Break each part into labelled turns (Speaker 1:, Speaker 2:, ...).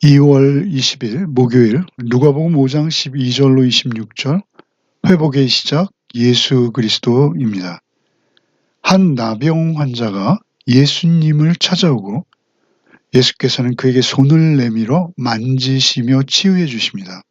Speaker 1: 2월 20일 목요일 누가복음 5장 12절로 26절 회복의 시작 예수 그리스도입니다. 한 나병 환자가 예수님을 찾아오고 예수께서는 그에게 손을 내밀어 만지시며 치유해 주십니다.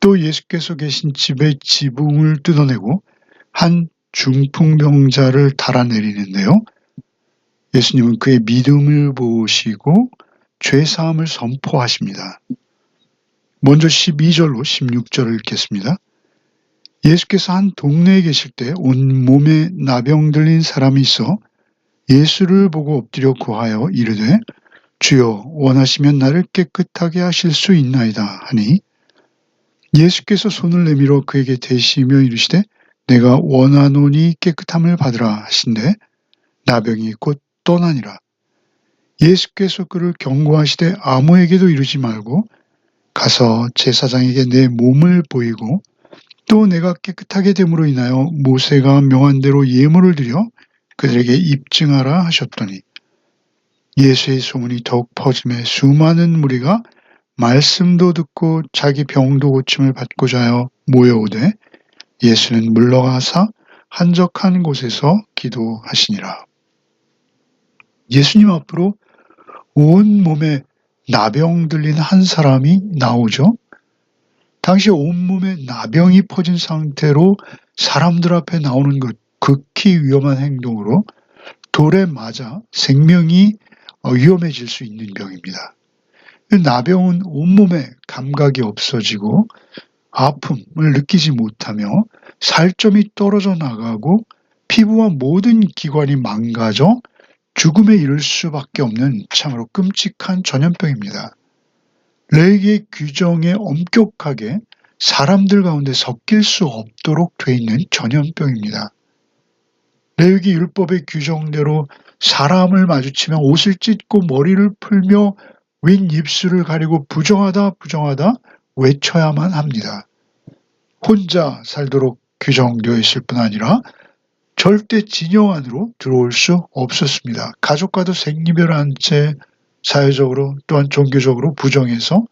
Speaker 1: 또 예수께서 계신 집의 지붕을 뜯어내고 한 중풍병자를 달아내리는데요. 예수님은 그의 믿음을 보시고 죄사함을 선포하십니다. 먼저 12절로 16절을 읽겠습니다. 예수께서 한 동네에 계실 때 온몸에 나병 들린 사람이 있어 예수를 보고 엎드려 구하여 이르되 주여 원하시면 나를 깨끗하게 하실 수 있나이다 하니 예수께서 손을 내밀어 그에게 대시며 이르시되 내가 원하노니 깨끗함을 받으라 하신대 나병이 곧 떠나니라. 예수께서 그를 경고하시되 아무에게도 이르지 말고 가서 제사장에게 내 몸을 보이고 또 내가 깨끗하게 됨으로 인하여 모세가 명한 대로 예물을 드려 그들에게 입증하라 하셨더니 예수의 소문이 더욱 퍼짐에 수많은 무리가 말씀도 듣고 자기 병도 고침을 받고자 하여 모여오되 예수는 물러가사 한적한 곳에서 기도하시니라. 예수님 앞으로 온몸에 나병 들린 한 사람이 나오죠. 당시 온몸에 나병이 퍼진 상태로 사람들 앞에 나오는 것 극히 위험한 행동으로 돌에 맞아 생명이 위험해질 수 있는 병입니다. 나병은 온몸에 감각이 없어지고 아픔을 느끼지 못하며 살점이 떨어져 나가고 피부와 모든 기관이 망가져 죽음에 이를 수밖에 없는 참으로 끔찍한 전염병입니다. 레위기의 규정에 엄격하게 사람들 가운데 섞일 수 없도록 돼 있는 전염병입니다. 레위기 율법의 규정대로 사람을 마주치면 옷을 찢고 머리를 풀며 윗 입술을 가리고 부정하다 외쳐야만 합니다. 혼자 살도록 규정되어 있을 뿐 아니라 절대 진영 안으로 들어올 수 없었습니다. 가족과도 생리별한 채 사회적으로 또한 종교적으로 부정해서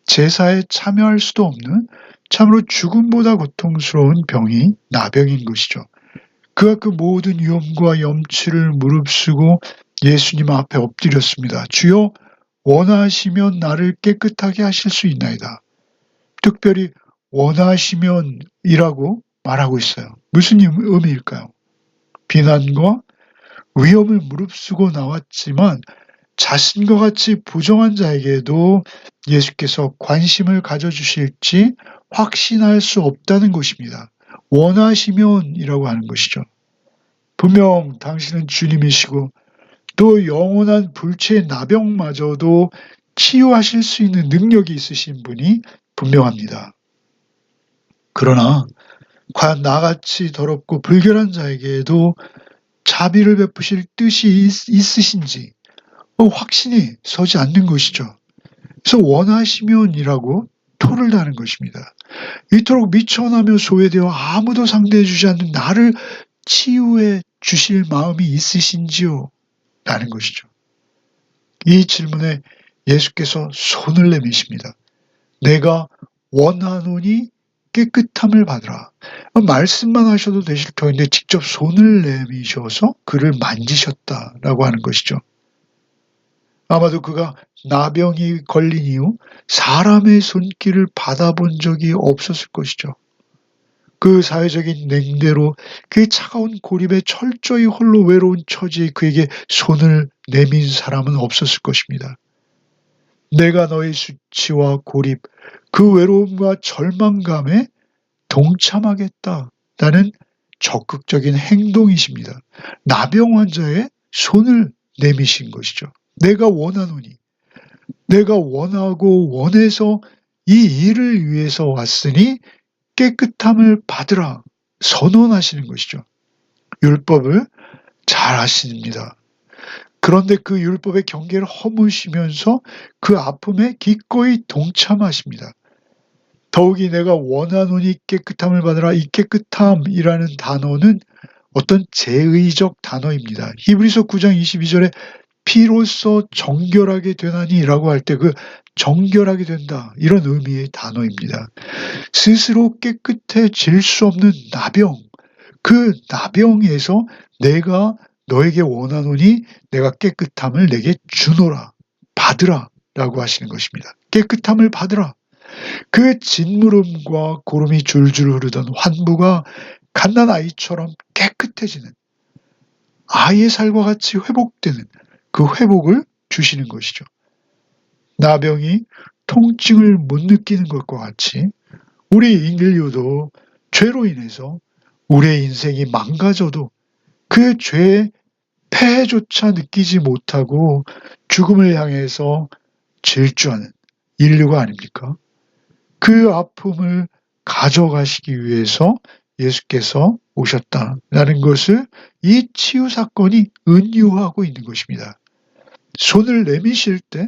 Speaker 1: 제사에 참여할 수도 없는 참으로 죽음보다 고통스러운 병이 나병인 것이죠. 그가 그 모든 위험과 염치를 무릅쓰고 예수님 앞에 엎드렸습니다. 주여 원하시면 나를 깨끗하게 하실 수 있나이다. 특별히 원하시면이라고 말하고 있어요. 무슨 의미일까요? 비난과 위험을 무릅쓰고 나왔지만 자신과 같이 부정한 자에게도 예수께서 관심을 가져주실지 확신할 수 없다는 것입니다. 원하시면이라고 하는 것이죠. 분명 당신은 주님이시고 또 영원한 불체의 나병마저도 치유하실 수 있는 능력이 있으신 분이 분명합니다. 그러나 과연 나같이 더럽고 불결한 자에게도 자비를 베푸실 뜻이 있으신지 확신이 서지 않는 것이죠. 그래서 원하시면이라고 토를 다는 것입니다. 이토록 미천하며 소외되어 아무도 상대해 주지 않는 나를 치유해 주실 마음이 있으신지요? 라는 것이죠. 이 질문에 예수께서 손을 내미십니다. 내가 원하노니 깨끗함을 받으라. 말씀만 하셔도 되실 터인데 직접 손을 내미셔서 그를 만지셨다라고 하는 것이죠. 아마도 그가 나병이 걸린 이후 사람의 손길을 받아본 적이 없었을 것이죠. 그 사회적인 냉대로 그의 차가운 고립에 철저히 홀로 외로운 처지에 그에게 손을 내민 사람은 없었을 것입니다. 내가 너의 수치와 고립, 그 외로움과 절망감에 동참하겠다라는 적극적인 행동이십니다. 나병 환자의 손을 내미신 것이죠. 내가 원하노니, 내가 원하고 원해서 이 일을 위해서 왔으니 깨끗함을 받으라 선언하시는 것이죠. 율법을 잘 아십니다. 그런데 그 율법의 경계를 허무시면서 그 아픔에 기꺼이 동참하십니다. 더욱이 내가 원하노니 깨끗함을 받으라. 이 깨끗함이라는 단어는 어떤 제의적 단어입니다. 히브리서 9장 22절에 피로써 정결하게 되나니라고 할 때 그 정결하게 된다 이런 의미의 단어입니다. 스스로 깨끗해질 수 없는 나병, 그 나병에서 내가 너에게 원하노니 내가 깨끗함을 내게 주노라. 받으라 라고 하시는 것입니다. 깨끗함을 받으라. 그 진물음과 고름이 줄줄 흐르던 환부가 갓난아이처럼 깨끗해지는 아이의 살과 같이 회복되는 그 회복을 주시는 것이죠. 나병이 통증을 못 느끼는 것과 같이 우리 인류도 죄로 인해서 우리의 인생이 망가져도 그 죄의 폐해조차 느끼지 못하고 죽음을 향해서 질주하는 인류가 아닙니까? 그 아픔을 가져가시기 위해서 예수께서 오셨다라는 것을 이 치유 사건이 은유하고 있는 것입니다. 손을 내미실 때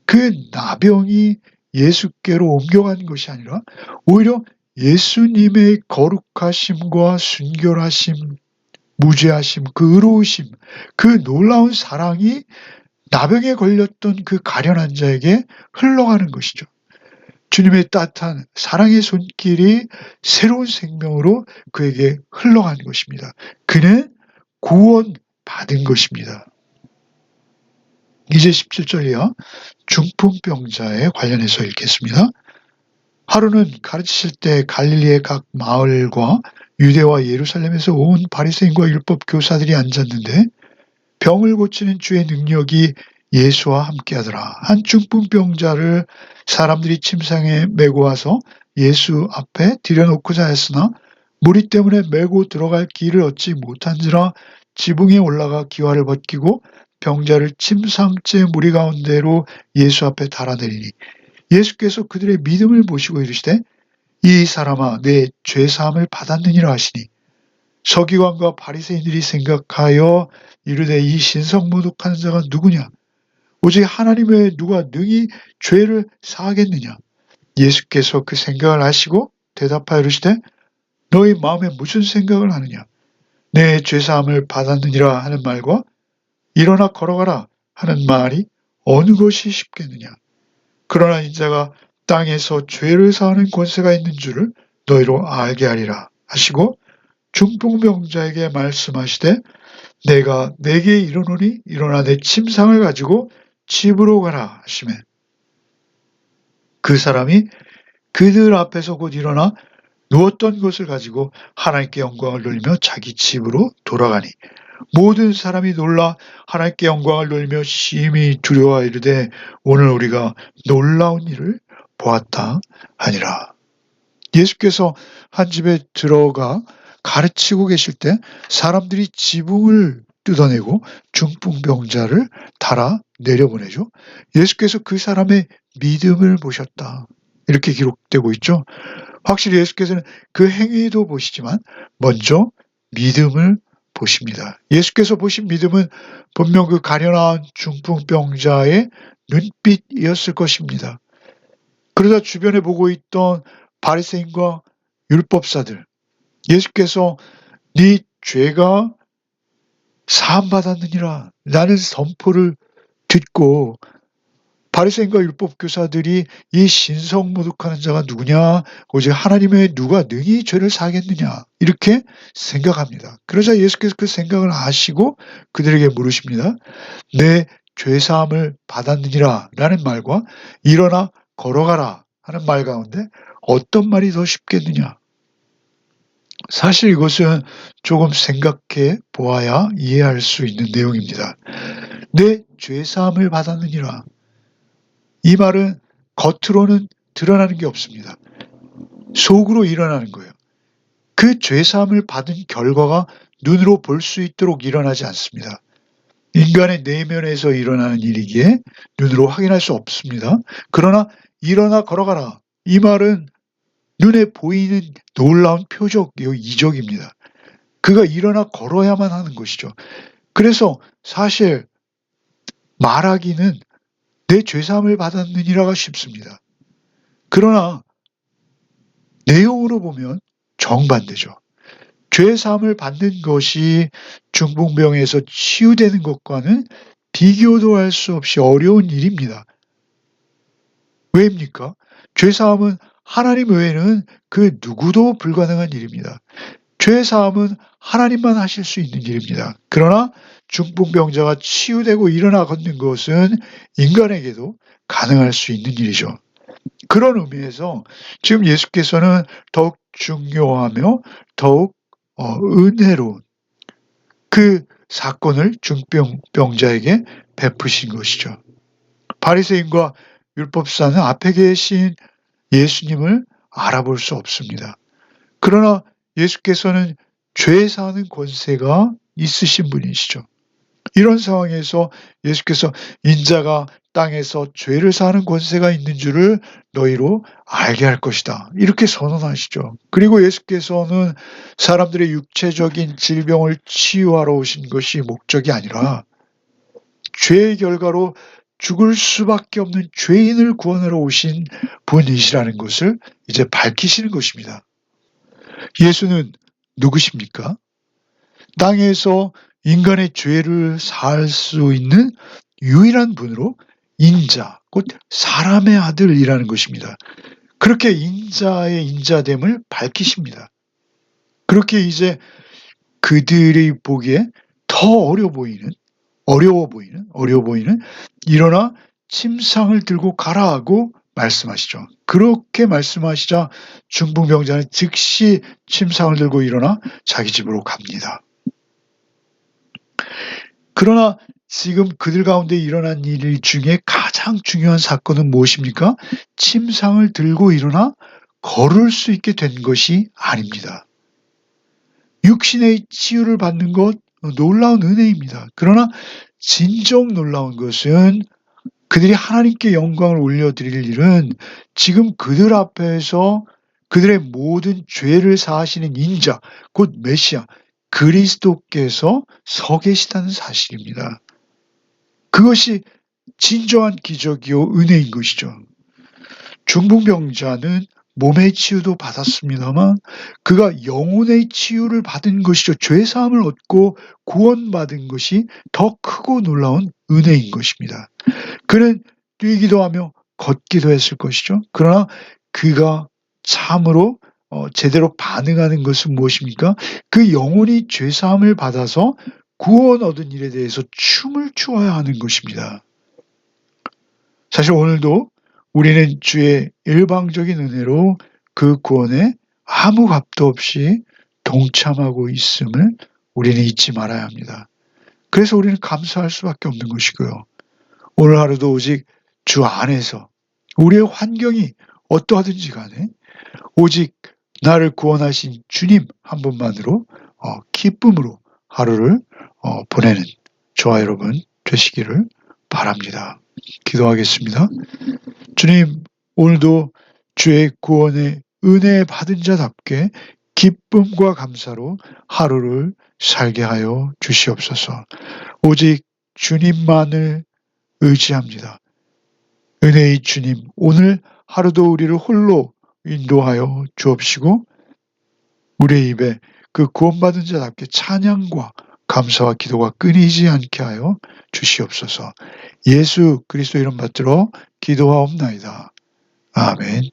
Speaker 1: 그 나병이 예수께로 옮겨간 것이 아니라 오히려 예수님의 거룩하심과 순결하심, 무죄하심, 그 의로우심, 그 놀라운 사랑이 나병에 걸렸던 그 가련한 자에게 흘러가는 것이죠. 주님의 따뜻한 사랑의 손길이 새로운 생명으로 그에게 흘러간 것입니다. 그는 구원받은 것입니다. 이제 17절 이하 중풍병자에 관련해서 읽겠습니다. 하루는 가르치실 때 갈릴리의 각 마을과 유대와 예루살렘에서 온 바리새인과 율법 교사들이 앉았는데 병을 고치는 주의 능력이 예수와 함께하더라. 한 중풍병자를 사람들이 침상에 메고 와서 예수 앞에 들여놓고자 했으나 무리 때문에 메고 들어갈 길을 얻지 못한지라 지붕에 올라가 기와를 벗기고 병자를 침상째 무리 가운데로 예수 앞에 달아내리니 예수께서 그들의 믿음을 보시고 이르시되 이 사람아 내 죄사함을 받았느니라 하시니 서기관과 바리새인들이 생각하여 이르되 이 신성모독하는 자가 누구냐 오직 하나님 외에 누가 능히 죄를 사하겠느냐 예수께서 그 생각을 아시고 대답하여 이르시되 너희 마음에 무슨 생각을 하느냐 내 죄사함을 받았느니라 하는 말과 일어나 걸어가라 하는 말이 어느 것이 쉽겠느냐 그러나 인자가 땅에서 죄를 사하는 권세가 있는 줄을 너희로 알게 하리라 하시고 중풍병자에게 말씀하시되 내가 내게 이르노니 일어나 내 침상을 가지고 집으로 가라 하시매 그 사람이 그들 앞에서 곧 일어나 누웠던 것을 가지고 하나님께 영광을 돌리며 자기 집으로 돌아가니 모든 사람이 놀라 하나님께 영광을 돌리며 심히 두려워 이르되 오늘 우리가 놀라운 일을 보았다 하니라. 예수께서 한 집에 들어가 가르치고 계실 때 사람들이 지붕을 뜯어내고 중풍병자를 달아 내려보내죠. 예수께서 그 사람의 믿음을 보셨다. 이렇게 기록되고 있죠. 확실히 예수께서는 그 행위도 보시지만 먼저 믿음을 보십니다. 예수께서 보신 믿음은 분명 그 가련한 중풍병자의 눈빛이었을 것입니다. 그러자 주변에 보고 있던 바리새인과 율법사들, 예수께서 네 죄가 사함받았느니라 라는 선포를 듣고 바리새인과 율법교사들이 이 신성모독하는 자가 누구냐 오직 하나님의 누가 능히 죄를 사하겠느냐 이렇게 생각합니다. 그러자 예수께서 그 생각을 아시고 그들에게 물으십니다. 내 죄사함을 받았느니라 라는 말과 일어나 걸어가라 하는 말 가운데 어떤 말이 더 쉽겠느냐. 사실 이것은 조금 생각해 보아야 이해할 수 있는 내용입니다. 내 죄사함을 받았느니라. 이 말은 겉으로는 드러나는 게 없습니다. 속으로 일어나는 거예요. 그 죄사함을 받은 결과가 눈으로 볼 수 있도록 일어나지 않습니다. 인간의 내면에서 일어나는 일이기에 눈으로 확인할 수 없습니다. 그러나 일어나 걸어가라. 이 말은 눈에 보이는 놀라운 표적, 이적입니다. 그가 일어나 걸어야만 하는 것이죠. 그래서 사실 말하기는 내 죄사함을 받았느니라가 쉽습니다. 그러나 내용으로 보면 정반대죠. 죄사함을 받는 것이 중풍병에서 치유되는 것과는 비교도 할 수 없이 어려운 일입니다. 왜입니까? 죄사함은 하나님 외에는 그 누구도 불가능한 일입니다. 죄사함은 하나님만 하실 수 있는 일입니다. 그러나 중풍병자가 치유되고 일어나 걷는 것은 인간에게도 가능할 수 있는 일이죠. 그런 의미에서 지금 예수께서는 더욱 중요하며 더욱 은혜로운 그 사건을 중풍병자에게 베푸신 것이죠. 바리새인과 율법사는 앞에 계신 예수님을 알아볼 수 없습니다. 그러나 예수께서는 죄 사는 권세가 있으신 분이시죠. 이런 상황에서 예수께서 인자가 땅에서 죄를 사는 권세가 있는 줄을 너희로 알게 할 것이다. 이렇게 선언하시죠. 그리고 예수께서는 사람들의 육체적인 질병을 치유하러 오신 것이 목적이 아니라 죄의 결과로 죽을 수밖에 없는 죄인을 구원하러 오신 분이시라는 것을 이제 밝히시는 것입니다. 예수는 누구십니까? 땅에서 인간의 죄를 사할 수 있는 유일한 분으로 인자, 곧 사람의 아들이라는 것입니다. 그렇게 인자의 인자됨을 밝히십니다. 그렇게 이제 그들이 보기에 더 어려워 보이는 일어나 침상을 들고 가라 하고 말씀하시죠. 그렇게 말씀하시자 중풍병자는 즉시 침상을 들고 일어나 자기 집으로 갑니다. 그러나 지금 그들 가운데 일어난 일 중에 가장 중요한 사건은 무엇입니까? 침상을 들고 일어나 걸을 수 있게 된 것이 아닙니다. 육신의 치유를 받는 것 놀라운 은혜입니다. 그러나 진정 놀라운 것은 그들이 하나님께 영광을 올려드릴 일은 지금 그들 앞에서 그들의 모든 죄를 사하시는 인자, 곧 메시아, 그리스도께서 서 계시다는 사실입니다. 그것이 진정한 기적이요 은혜인 것이죠. 중풍병자는 몸의 치유도 받았습니다만 그가 영혼의 치유를 받은 것이죠. 죄사함을 얻고 구원받은 것이 더 크고 놀라운 은혜인 것입니다. 그는 뛰기도 하며 걷기도 했을 것이죠. 그러나 그가 참으로 제대로 반응하는 것은 무엇입니까? 그 영혼이 죄사함을 받아서 구원 얻은 일에 대해서 춤을 추어야 하는 것입니다. 사실 오늘도 우리는 주의 일방적인 은혜로 그 구원에 아무 값도 없이 동참하고 있음을 우리는 잊지 말아야 합니다. 그래서 우리는 감사할 수밖에 없는 것이고요. 오늘 하루도 오직 주 안에서 우리의 환경이 어떠하든지 간에 오직 나를 구원하신 주님 한 분만으로 기쁨으로 하루를 보내는 저와 여러분 되시기를 바랍니다. 기도하겠습니다. 주님, 오늘도 주의 구원의 은혜 받은 자답게 기쁨과 감사로 하루를 살게 하여 주시옵소서. 오직 주님만을 의지합니다. 은혜의 주님, 오늘 하루도 우리를 홀로 인도하여 주옵시고 우리의 입에 그 구원받은 자답게 찬양과 감사와 기도가 끊이지 않게 하여 주시옵소서. 예수 그리스도 이름 받들어 기도하옵나이다. 아멘.